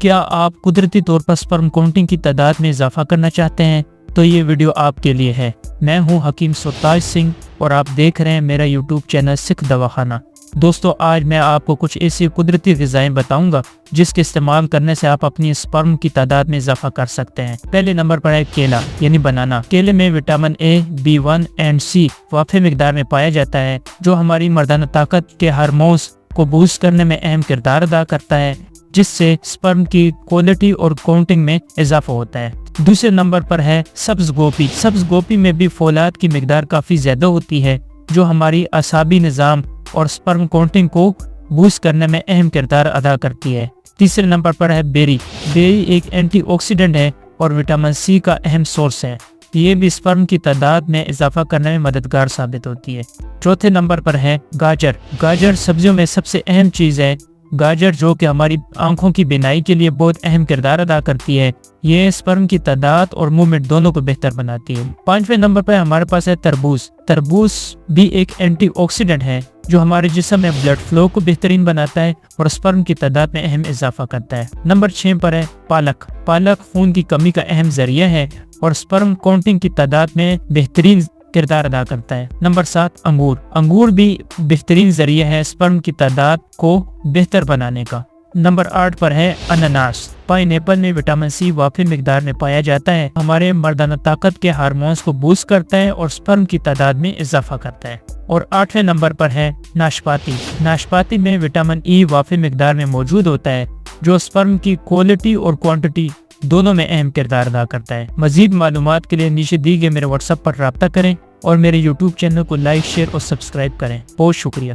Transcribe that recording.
کیا آپ قدرتی طور پر سپرم کاؤنٹنگ کی تعداد میں اضافہ کرنا چاہتے ہیں؟ تو یہ ویڈیو آپ کے لیے ہے۔ میں ہوں حکیم سرتاج سنگھ اور آپ دیکھ رہے ہیں میرا یوٹیوب چینل سکھ دواخانہ۔ دوستو، آج میں آپ کو کچھ ایسی قدرتی غذائیں بتاؤں گا جس کے استعمال کرنے سے آپ اپنی سپرم کی تعداد میں اضافہ کر سکتے ہیں۔ پہلے نمبر پر ہے کیلا یعنی بنانا۔ کیلے میں vitamin A, B1 and C وافر مقدار میں پایا جاتا ہے، جو ہماری مردانہ طاقت کے ہارمونز کو بوسٹ کرنے میں اہم کردار ادا کرتا ہے، جس سے سپرم کی کوالٹی اور کاؤنٹنگ میں اضافہ ہوتا ہے۔ دوسرے نمبر پر ہے سبز گوبھی۔ سبز گوبھی میں بھی فولاد کی مقدار کافی زیادہ ہوتی ہے، جو ہماری اعصابی نظام اور سپرم کاؤنٹنگ کو بوسٹ کرنے میں اہم کردار ادا کرتی ہے۔ تیسرے نمبر پر ہے بیری۔ بیری ایک اینٹی آکسیڈنٹ ہے اور وٹامن C کا اہم سورس ہے۔ یہ بھی سپرم کی تعداد میں اضافہ کرنے میں مددگار ثابت ہوتی ہے۔ چوتھے نمبر پر ہے گاجر۔ گاجر سبزیوں میں سب سے اہم چیز ہے۔ گاجر جو کہ ہماری آنکھوں کی بینائی کے لیے بہت اہم کردار ادا کرتی ہے، یہ سپرم کی تعداد اور موومنٹ دونوں کو بہتر بناتی ہے۔ پانچویں نمبر پر ہمارے پاس ہے تربوز۔ تربوز بھی ایک اینٹی آکسیڈنٹ ہے جو ہمارے جسم میں بلڈ فلو کو بہترین بناتا ہے اور سپرم کی تعداد میں اہم اضافہ کرتا ہے۔ نمبر 6 پر ہے پالک۔ پالک خون کی کمی کا اہم ذریعہ ہے اور سپرم کاؤنٹنگ کی تعداد میں بہترین کردار ادا کرتا ہے۔ نمبر 7 انگور۔ انگور بھی بہترین ذریعہ ہے سپرم کی تعداد کو بہتر بنانے کا۔ نمبر 8 پر ہے اناناس۔ پائن ایپل میں وٹامن C وافر مقدار میں پایا جاتا ہے، ہمارے مردانہ طاقت کے ہارمونز کو بوسٹ کرتا ہے اور سپرم کی تعداد میں اضافہ کرتا ہے۔ اور 8ویں نمبر پر ہے ناشپاتی۔ ناشپاتی میں وٹامن E وافر مقدار میں موجود ہوتا ہے، جو سپرم کی کوالٹی اور کوانٹٹی دونوں میں اہم کردار ادا کرتا ہے۔ مزید معلومات کے لیے نیچے دی گئے میرے WhatsApp پر رابطہ کریں اور میرے YouTube چینل کو لائک، شیئر اور سبسکرائب کریں۔ بہت شکریہ۔